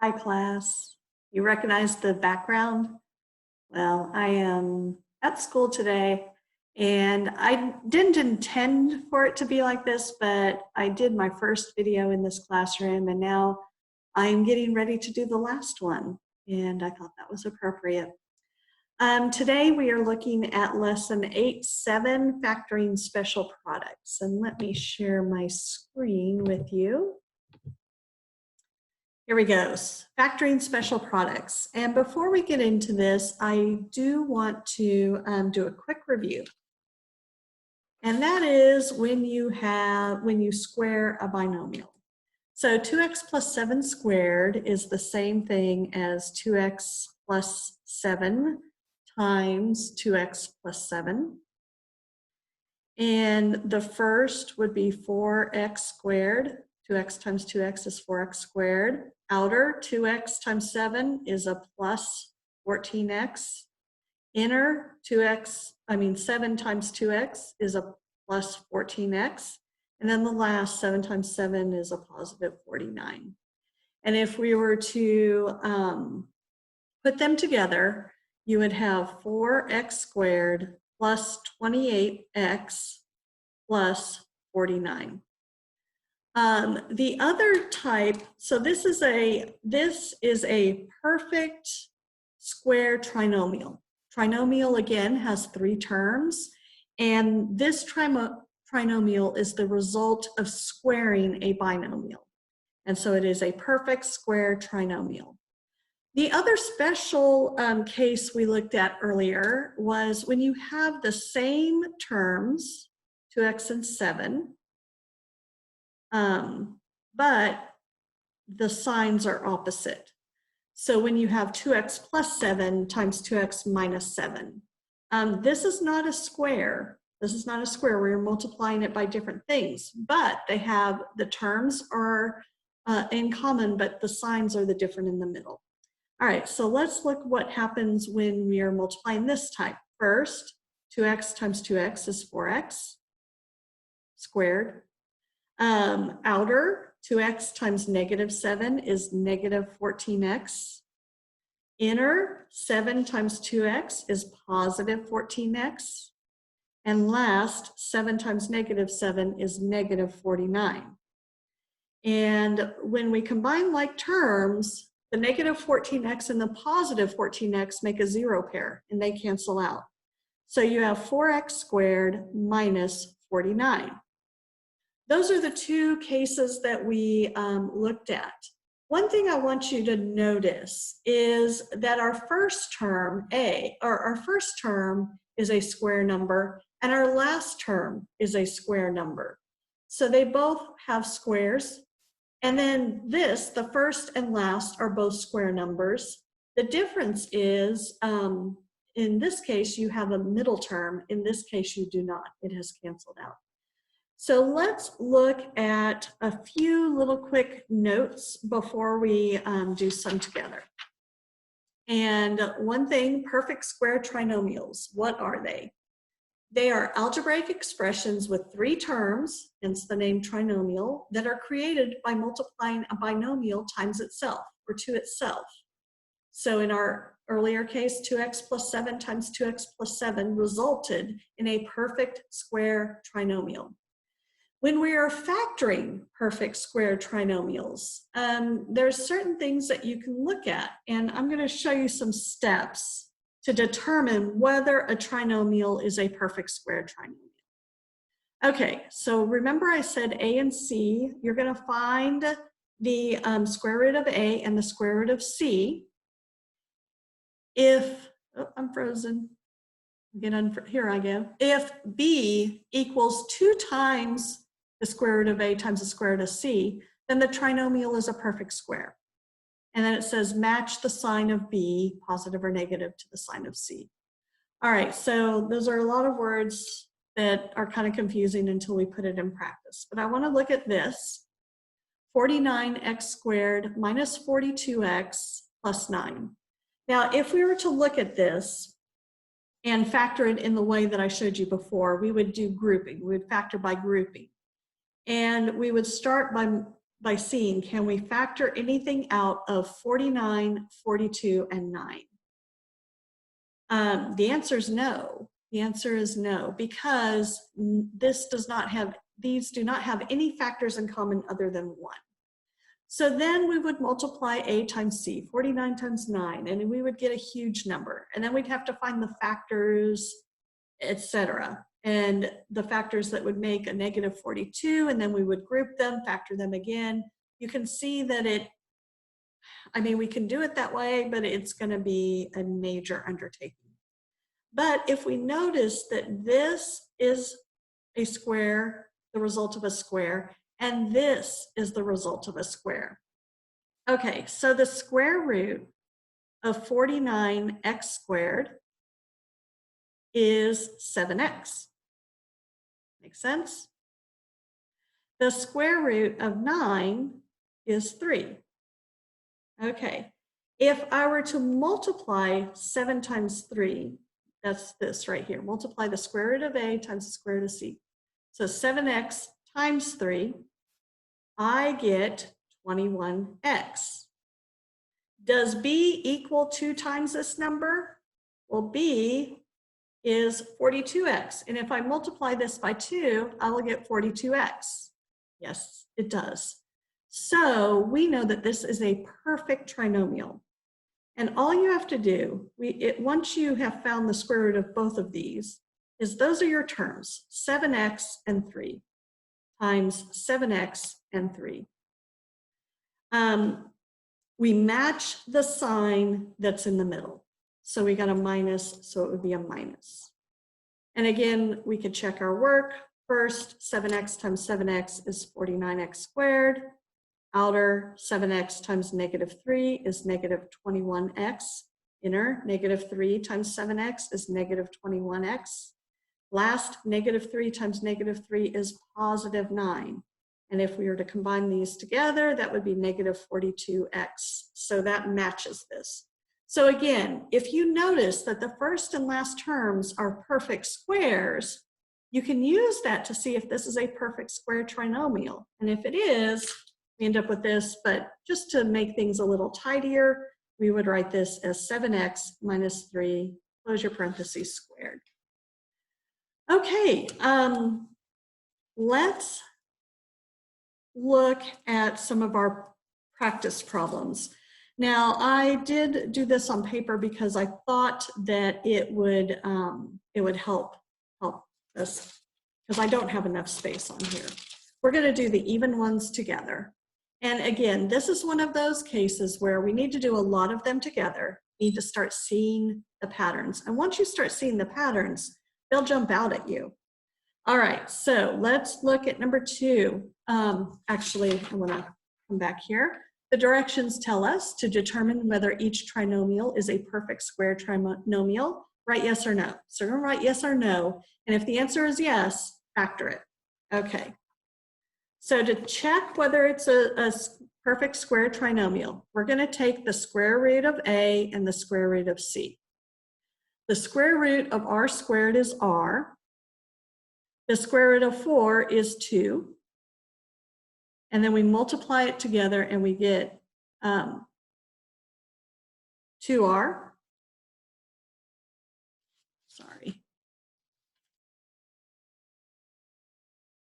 Hi, class. You recognize the background? Well, I am at school today, and I didn't intend for it to be like this, but I did my first video in this classroom, and now I'm getting ready to do the last one, and I thought that was appropriate. Today we are looking at lesson 8-7, factoring special products, and let me share my screen with you. Here we go, factoring special products. And before we get into this, I do want to do a quick review. And that is when you square a binomial. So 2x plus 7 squared is the same thing as 2x plus 7 times 2x plus 7. And the first would be 4x squared. 2x times 2x is 4x squared. Outer, 2x times 7 is a plus 14x. Inner, 7 times 2x is a plus 14x. And then the last, 7 times 7 is a positive 49. And if we were to put them together, you would have 4x squared plus 28x plus 49. The other type, so this is a perfect square trinomial. Trinomial again has 3 terms, and this trinomial is the result of squaring a binomial. And so it is a perfect square trinomial. The other special case we looked at earlier was when you have the same terms, 2x and 7, but the signs are opposite. So when you have 2x plus 7 times 2x minus 7, this is not a square. This is not a square where you're multiplying it by different things, but they have, the terms are in common, but the signs are the different in the middle. All right, so let's look what happens when we are multiplying this type. First, 2x times 2x is 4x squared. Outer, 2x times negative 7 is negative 14x. Inner, 7 times 2x is positive 14x. And last, 7 times negative 7 is negative 49. And when we combine like terms, the negative 14x and the positive 14x make a 0 pair, and they cancel out. So you have 4x squared minus 49. Those are the 2 cases that we looked at. One thing I want you to notice is that our first term, our first term is a square number, and our last term is a square number. So they both have squares. And then this, the first and last, are both square numbers. The difference is, in this case, you have a middle term. In this case, you do not. It has canceled out. So let's look at a few little quick notes before we do some together. And one thing, perfect square trinomials, what are they? They are algebraic expressions with 3 terms, hence the name trinomial, that are created by multiplying a binomial times itself, or to itself. So in our earlier case, 2x plus 7 times 2x plus 7 resulted in a perfect square trinomial. When we are factoring perfect square trinomials, there's certain things that you can look at, and I'm going to show you some steps to determine whether a trinomial is a perfect square trinomial. Okay, so remember I said a and c. You're going to find the square root of a and the square root of c. If, oh, I'm frozen. Here I go. If b equals 2 times the square root of a times the square root of c, then the trinomial is a perfect square. And then it says match the sign of b, positive or negative, to the sign of c. All right, so those are a lot of words that are kind of confusing until we put it in practice. But I want to look at this. 49x squared minus 42x plus 9. Now, if we were to look at this and factor it in the way that I showed you before, we would do grouping. We would factor by grouping. And we would start by by seeing, can we factor anything out of 49, 42, and 9? The answer is no. The answer is no, because these do not have any factors in common other than 1. So then we would multiply A times C, 49 times 9, and we would get a huge number. And then we'd have to find the factors, etc. And the factors that would make a negative 42, and then we would group them, factor them again. You can see that we can do it that way, but it's going to be a major undertaking. But if we notice that this is a square, the result of a square, and this is the result of a square. Okay, so the square root of 49x squared is 7x. Make sense? The square root of 9 is 3. Okay, if I were to multiply 7 times 3, that's this right here. Multiply the square root of A times the square root of C. So 7x times 3, I get 21x. Does B equal 2 times this number? Well, B is 42x. And if I multiply this by 2, I will get 42x. Yes, it does. So we know that this is a perfect trinomial. And all you have to do, once you have found the square root of both of these, is those are your terms, 7x and 3 times 7x and 3. We match the sign that's in the middle. So we got a minus, so it would be a minus. And again, we could check our work. First, 7x times 7x is 49x squared. Outer, 7x times negative 3 is negative 21x. Inner, negative 3 times 7x is negative 21x. Last, negative 3 times negative 3 is positive 9. And if we were to combine these together, that would be negative 42x. So that matches this. So again, if you notice that the first and last terms are perfect squares, you can use that to see if this is a perfect square trinomial. And if it is, we end up with this, but just to make things a little tidier, we would write this as 7x minus 3, close your parentheses, squared. Okay, let's look at some of our practice problems. Now, I did do this on paper because I thought that it would help us, because I don't have enough space on here. We're going to do the even ones together. And again, this is one of those cases where we need to do a lot of them together. We need to start seeing the patterns. And once you start seeing the patterns, they'll jump out at you. All right, so let's look at number 2. Actually, I want to come back here. The directions tell us to determine whether each trinomial is a perfect square trinomial. Write yes or no. So we're going to write yes or no. And if the answer is yes, factor it. Okay. So to check whether it's a perfect square trinomial, we're going to take the square root of A and the square root of C. The square root of r squared is r. The square root of 4 is 2. And then we multiply it together and we get 2r. Sorry.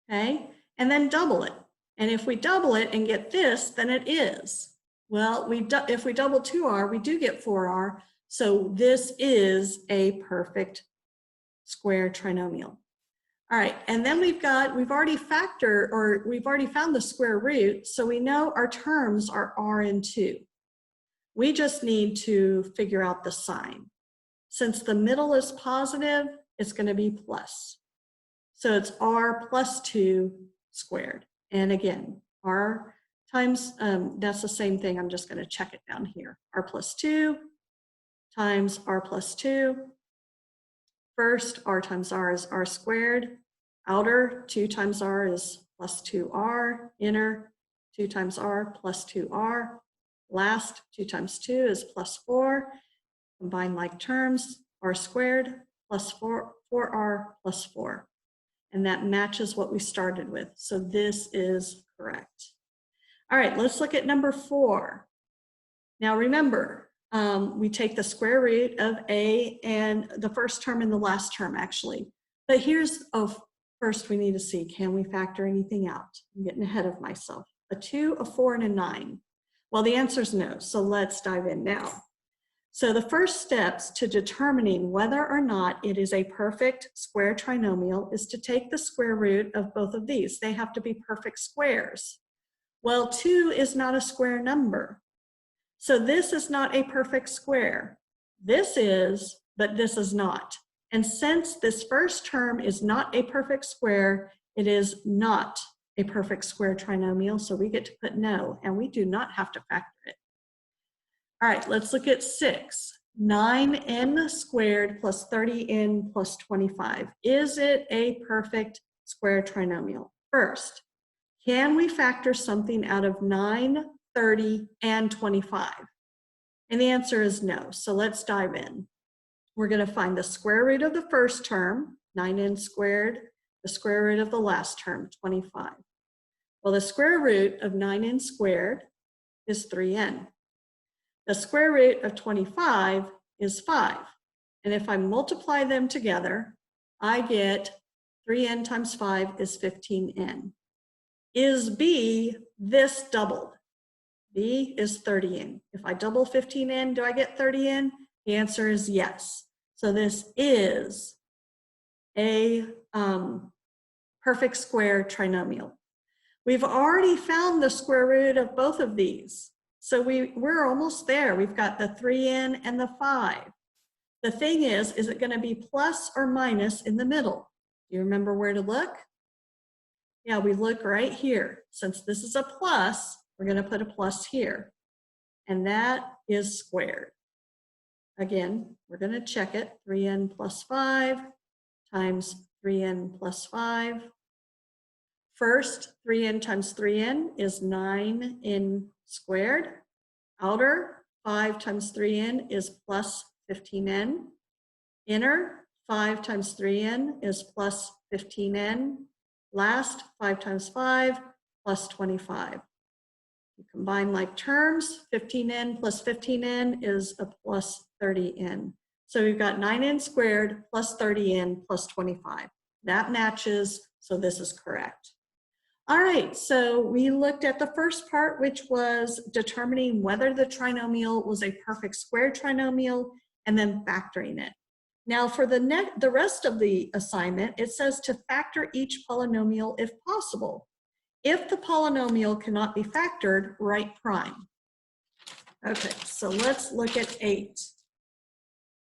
Okay, and then double it. And if we double it and get this, then it is. Well, if we double 2r, we do get 4r. So this is a perfect square trinomial. All right, and then we've already found the square root, so we know our terms are r and 2. We just need to figure out the sign. Since the middle is positive, it's going to be plus. So it's r plus 2 squared. And again, r times, that's the same thing. I'm just going to check it down here. R plus 2 times r plus 2. First, r times r is r squared. Outer, 2 times r is plus 2r. Inner, 2 times r plus 2r. Last, 2 times 2 is plus 4. Combine like terms, r squared plus 4r plus 4. And that matches what we started with. So this is correct. All right, let's look at number 4. Now remember, we take the square root of a and the first term and the last term actually. But here's, first we need to see, can we factor anything out? I'm getting ahead of myself. A 2, a 4, and a 9. Well, the answer is no, so let's dive in now. So the first steps to determining whether or not it is a perfect square trinomial is to take the square root of both of these. They have to be perfect squares. Well, 2 is not a square number. So this is not a perfect square. This is, but this is not. And since this first term is not a perfect square, it is not a perfect square trinomial, so we get to put no, and we do not have to factor it. All right, let's look at 6. 9n squared plus 30n plus 25. Is it a perfect square trinomial? First, can we factor something out of 9, 30, and 25? And the answer is no, so let's dive in. We're going to find the square root of the first term, 9n squared, the square root of the last term, 25. Well, the square root of 9n squared is 3n. The square root of 25 is 5. And if I multiply them together, I get 3n times 5 is 15n. Is b this doubled? B is 30n. If I double 15n, do I get 30n? The answer is yes. So this is a perfect square trinomial. We've already found the square root of both of these. So we're almost there. We've got the 3n and the 5. The thing is it going to be plus or minus in the middle? Do you remember where to look? Yeah, we look right here. Since this is a plus, we're going to put a plus here. And that is squared. Again, we're going to check it. 3n plus 5 times 3n plus 5. First, 3n times 3n is 9n squared. Outer, 5 times 3n is plus 15n. Inner, 5 times 3n is plus 15n. Last, 5 times 5 plus 25. You combine like terms, 15n plus 15n is a plus 30n. So we've got 9n squared plus 30n plus 25. That matches, so this is correct. All right, so we looked at the first part, which was determining whether the trinomial was a perfect square trinomial and then factoring it. Now for the rest of the assignment, it says to factor each polynomial if possible. If the polynomial cannot be factored, write prime. Okay, so let's look at 8.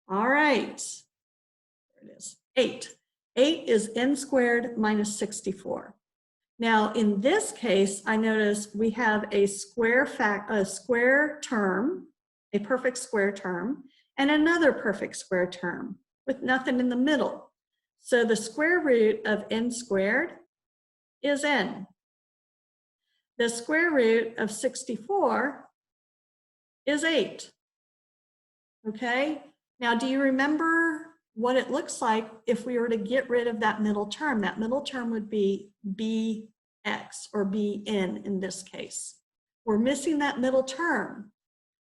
All right, there it is, 8. 8 is n squared minus 64. Now in this case, I notice we have a square term, a perfect square term, and another perfect square term with nothing in the middle. So the square root of n squared is n. The square root of 64 is 8. Okay, now do you remember what it looks like if we were to get rid of that middle term? That middle term would be bx or bn in this case. We're missing that middle term.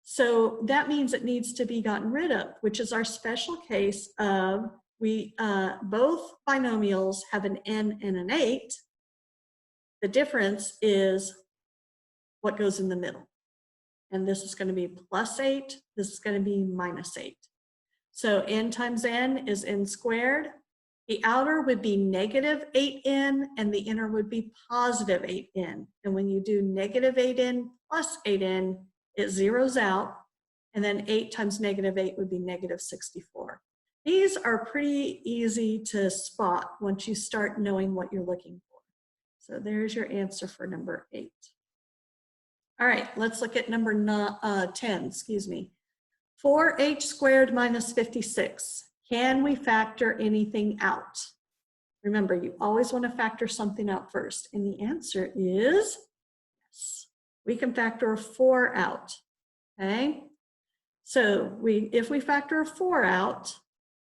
So that means it needs to be gotten rid of, which is our special case of both binomials have an n and an 8. The difference is what goes in the middle. And this is going to be plus 8. This is going to be minus 8. So n times n is n squared. The outer would be negative 8n and the inner would be positive 8n. And when you do negative 8n plus 8n, it zeroes out. And then 8 times negative 8 would be negative 64. These are pretty easy to spot once you start knowing what you're looking for. So there's your answer for number 8. All right, let's look at number 10, 4h squared minus 56. Can we factor anything out? Remember, you always want to factor something out first. And the answer is yes. We can factor a 4 out, okay? So if we factor a 4 out,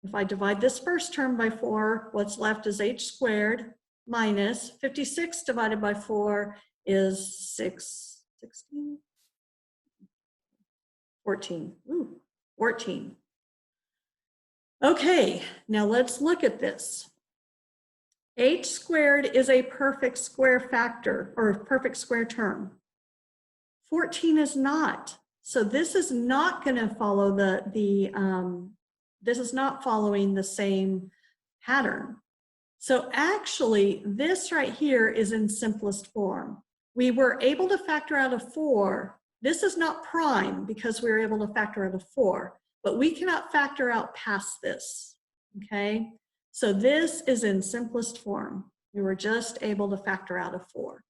if I divide this first term by 4, what's left is h squared minus 56 divided by 4 is 6 16? 14. Ooh, 14. Okay, now let's look at this. H squared is a perfect square factor or perfect square term. 14 is not. So this is not going to follow this is not following the same pattern. So actually, this right here is in simplest form. We were able to factor out a 4. This is not prime because we were able to factor out a 4, but we cannot factor out past this, okay? So this is in simplest form. We were just able to factor out a 4.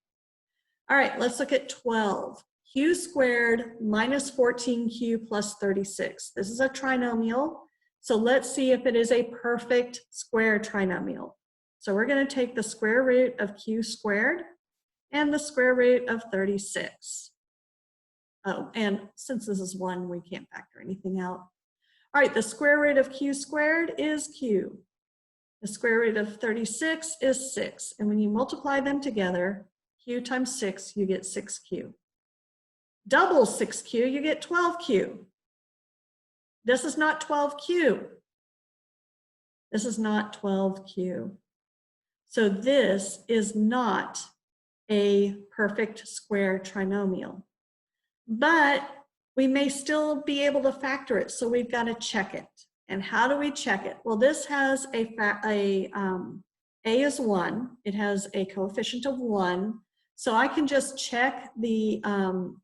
All right, let's look at 12. Q squared minus 14Q plus 36. This is a trinomial. So let's see if it is a perfect square trinomial. So we're going to take the square root of Q squared and the square root of 36. Oh, and since this is 1, we can't factor anything out. All right, the square root of Q squared is Q. The square root of 36 is 6. And when you multiply them together, Q times 6, you get 6Q. Double 6Q, you get 12Q. This is not 12Q. This is not 12Q. So this is not a perfect square trinomial. But we may still be able to factor it, so we've got to check it. And how do we check it? Well, this has A is 1. It has a coefficient of 1. So I can just check the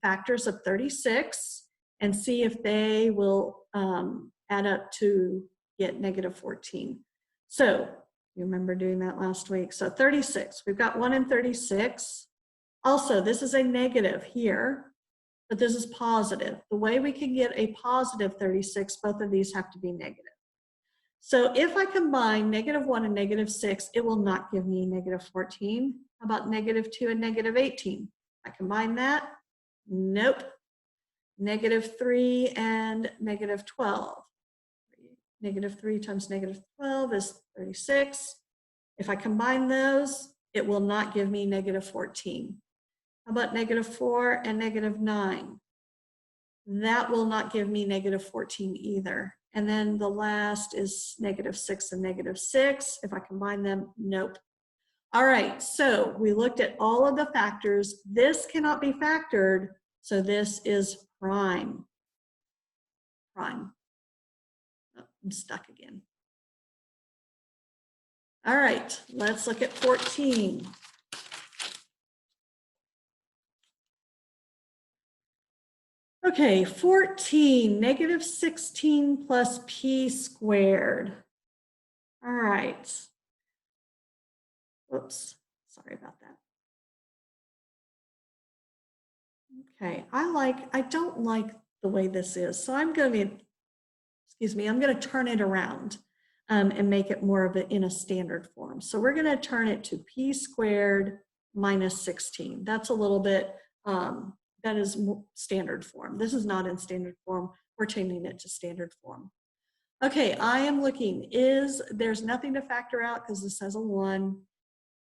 factors of 36 and see if they will add up to get negative 14. So you remember doing that last week. So 36, we've got 1 in 36. Also, this is a negative here, but this is positive. The way we can get a positive 36, both of these have to be negative. So if I combine negative 1 and negative 6, it will not give me negative 14. How about negative 2 and negative 18? I combine that? Nope. Negative 3 and negative 12. Negative 3 times negative 12 is 36. If I combine those, it will not give me negative 14. How about negative 4 and negative 9? That will not give me negative 14 either. And then the last is negative 6 and negative 6. If I combine them, nope. All right, so we looked at all of the factors. This cannot be factored, so this is prime. Prime. Oh, I'm stuck again. All right, let's look at 14. Okay, 14, negative 16 plus p squared. All right. Oops, sorry about that. Okay, I don't like the way this is, so I'm going to turn it around and make it more of in a standard form. So we're going to turn it to p squared minus 16. That's a little bit, that is standard form. This is not in standard form. We're changing it to standard form. Okay, I am looking. There's nothing to factor out because this has a 1.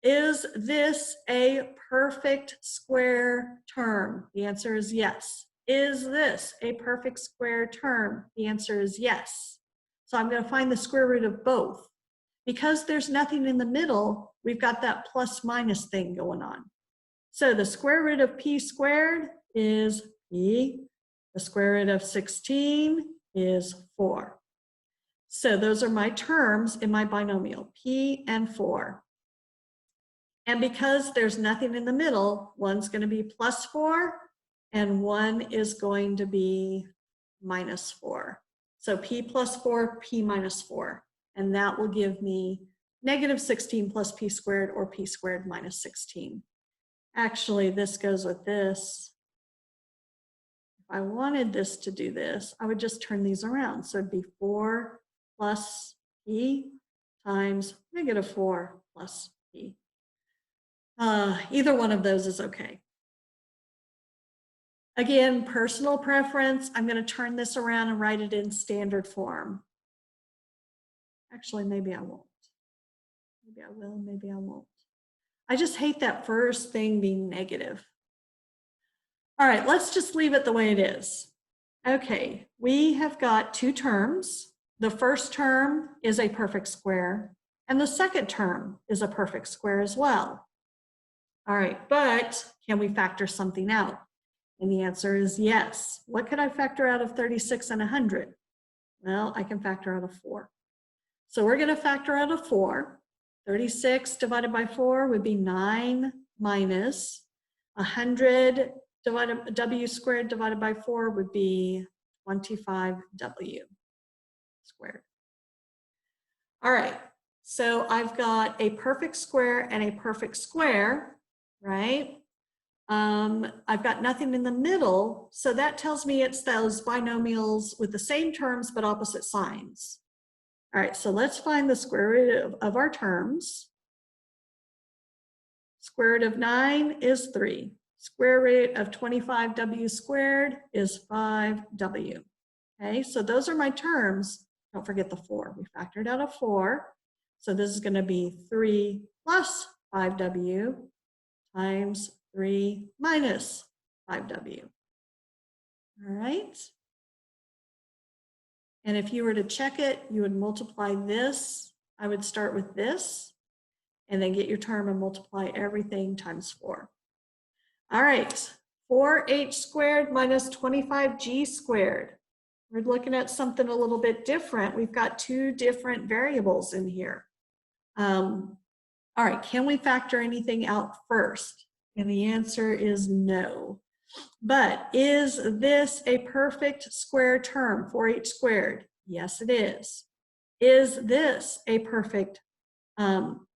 Is this a perfect square term? The answer is yes. Is this a perfect square term? The answer is yes. So I'm going to find the square root of both. Because there's nothing in the middle, we've got that plus minus thing going on. So the square root of p squared is p. The square root of 16 is 4. So those are my terms in my binomial, p and 4. And because there's nothing in the middle, one's going to be plus 4 and one is going to be minus 4. So p plus 4, p minus 4. And that will give me negative 16 plus p squared or p squared minus 16. Actually, this goes with this. If I wanted this to do this, I would just turn these around. So it'd be 4 plus p times negative 4 plus p. Either one of those is okay. Again, personal preference. I'm going to turn this around and write it in standard form. Actually, maybe I won't. Maybe I will, maybe I won't. I just hate that first thing being negative. All right, let's just leave it the way it is. Okay, we have got two terms. The first term is a perfect square, and the second term is a perfect square as well. All right, but can we factor something out? And the answer is yes. What could I factor out of 36 and 100? Well, I can factor out a 4. So we're going to factor out a 4. 36 divided by 4 would be 9 minus 100 divided w squared divided by 4 would be 25w squared. All right, so I've got a perfect square and a perfect square, right? I've got nothing in the middle, so that tells me it's those binomials with the same terms but opposite signs. All right, so let's find the square root of our terms. Square root of 9 is 3. Square root of 25w squared is 5w. Okay, so those are my terms. Don't forget the 4. We factored out a 4. So this is going to be 3 plus 5w times 3 minus 5w. All right. And if you were to check it, you would multiply this. I would start with this and then get your term and multiply everything times 4. All right, 4h squared minus 25g squared. We're looking at something a little bit different. We've got two different variables in here. All right, can we factor anything out first? And the answer is no. But is this a perfect square term, 4h squared? Yes, it is. Is this a perfect term,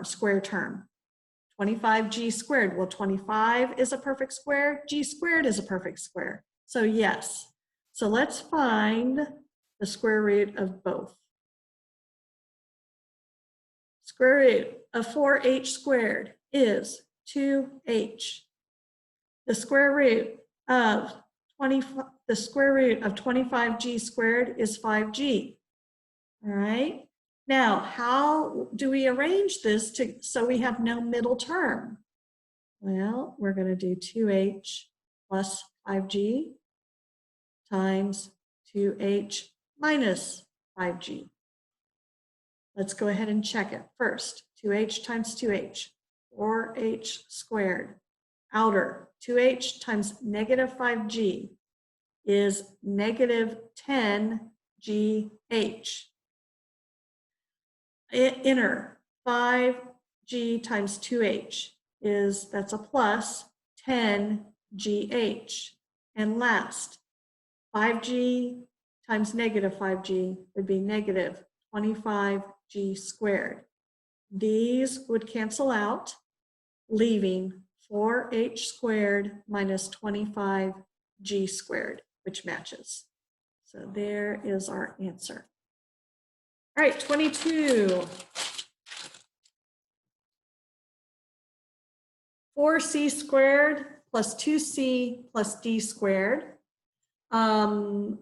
square term? 25g squared. Well, 25 is a perfect square. G squared is a perfect square. So yes. So let's find the square root of both. Square root of 4h squared is 2h. The square root of 25g squared is 5g. All right. Now, how do we arrange this so we have no middle term? Well, we're going to do 2h plus 5g times 2h minus 5g. Let's go ahead and check it. First, 2h times 2h, 4h squared. Outer, 2h times negative 5g is negative 10gh. Inner, 5g times 2h that's a plus 10gh. And last, 5g times negative 5g would be negative 25g squared. These would cancel out, leaving 4h squared minus 25g squared, which matches. So there is our answer. All right, 22. 4c squared plus 2c plus d squared. Can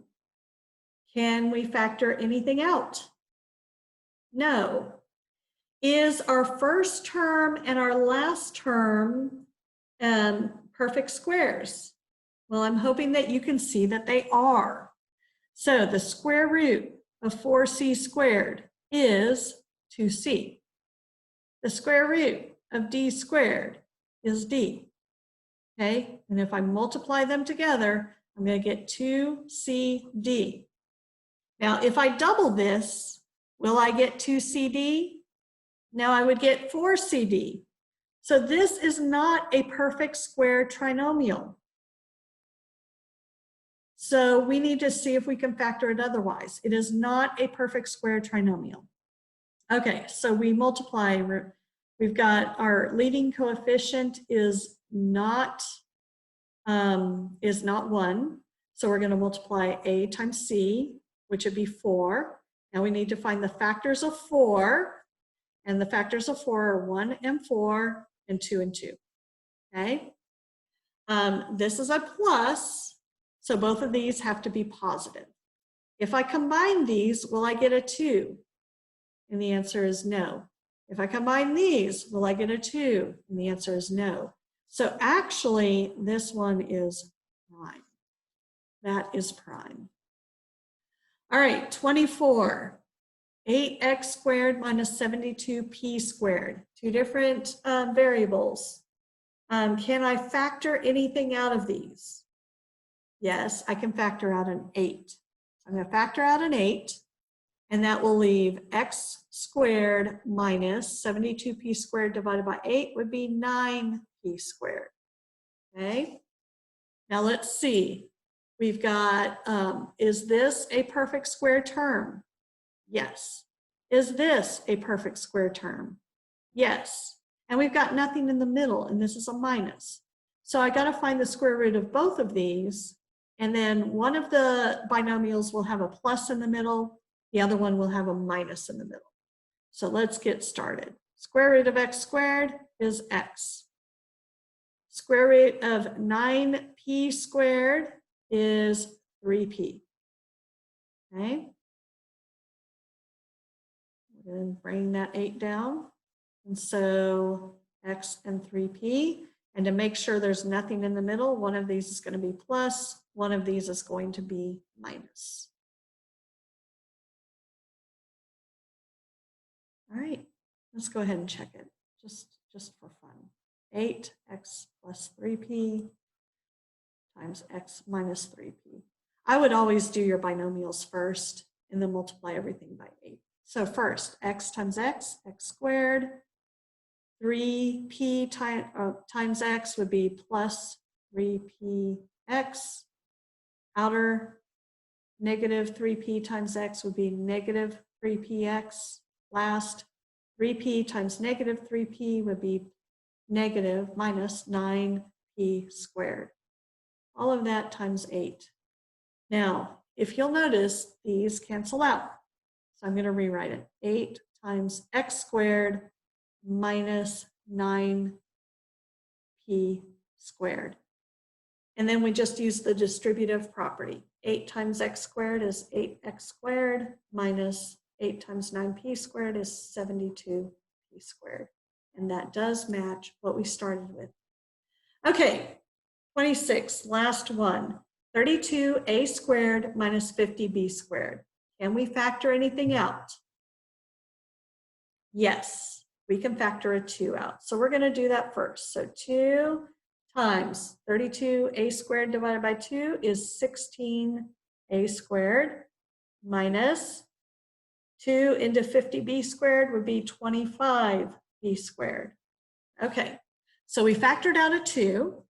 we factor anything out? No. Is our first term and our last term perfect squares? Well, I'm hoping that you can see that they are. So the square root of 4c squared is 2c. The square root of d squared is d. Okay, and if I multiply them together, I'm going to get 2cd. Now, if I double this, will I get 2cd? Now I would get 4cd. So this is not a perfect square trinomial. So we need to see if we can factor it otherwise. It is not a perfect square trinomial. Okay, so we multiply. We've got our leading coefficient is not 1. So we're going to multiply a times c, which would be 4. Now we need to find the factors of 4. And the factors of 4 are 1 and 4 and 2 and 2. Okay. This is a plus. So both of these have to be positive. If I combine these, will I get a 2? And the answer is no. If I combine these, will I get a 2? And the answer is no. So actually, this one is prime. That is prime. All right, 24. 8x squared minus 72p squared. Two different variables. Can I factor anything out of these? Yes, I can factor out an 8. I'm going to factor out an 8, and that will leave x squared minus 72p squared divided by 8 would be 9p squared. Okay, now let's see. We've got, is this a perfect square term? Yes. Is this a perfect square term? Yes. And we've got nothing in the middle, and this is a minus. So I got to find the square root of both of these, and then one of the binomials will have a plus in the middle, the other one will have a minus in the middle. So let's get started. Square root of x squared is x. Square root of 9p squared is 3p. Okay. And bring that 8 down. And so x and 3p. And to make sure there's nothing in the middle, one of these is going to be plus, one of these is going to be minus. All right, let's go ahead and check it, just for fun. 8x plus 3p times x minus 3p. I would always do your binomials first and then multiply everything by 8. So first, x times x, x squared. 3p times x would be plus 3px. Outer negative 3p times x would be negative 3px. Last, 3p times negative 3p would be negative minus 9p squared. All of that times 8. Now, if you'll notice, these cancel out. So I'm going to rewrite it. 8 times x squared minus 9p squared. And then we just use the distributive property. 8 times x squared is 8x squared minus 8 times 9p squared is 72p squared. And that does match what we started with. Okay, 26, last one. 32a squared minus 50b squared. Can we factor anything out? Yes, we can factor a 2 out. So we're going to do that first. So 2 times 32a squared divided by 2 is 16a squared minus 2 into 50b squared would be 25b squared. Okay, so we factored out a 2.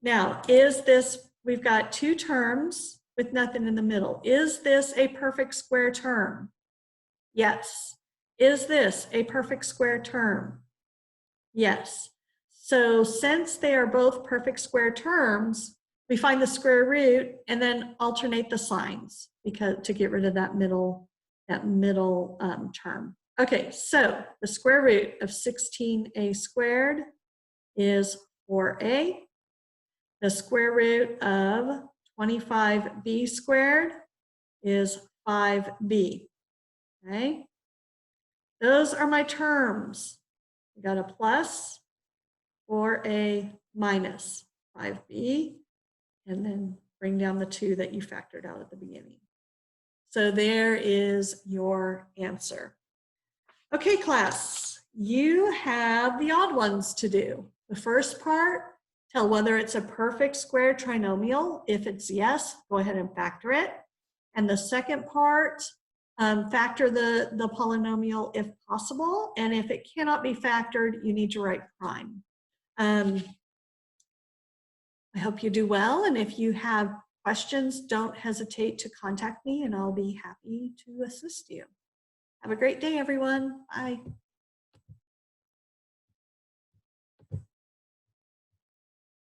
Now, is this, we've got two terms with nothing in the middle. Is this a perfect square term? Yes. Is this a perfect square term? Yes. So since they are both perfect square terms, we find the square root and then alternate the signs because to get rid of that middle term. Okay, so the square root of 16a squared is 4a. The square root of 25b squared is 5b. Okay, those are my terms. We got a plus or a minus 5b, and then bring down the 2 that you factored out at the beginning. So there is your answer. Okay, class, you have the odd ones to do. The first part, tell whether it's a perfect square trinomial. If it's yes, go ahead and factor it. And the second part, factor the polynomial if possible. And if it cannot be factored, you need to write prime. I hope you do well. And if you have questions, don't hesitate to contact me and I'll be happy to assist you. Have a great day, everyone. Bye.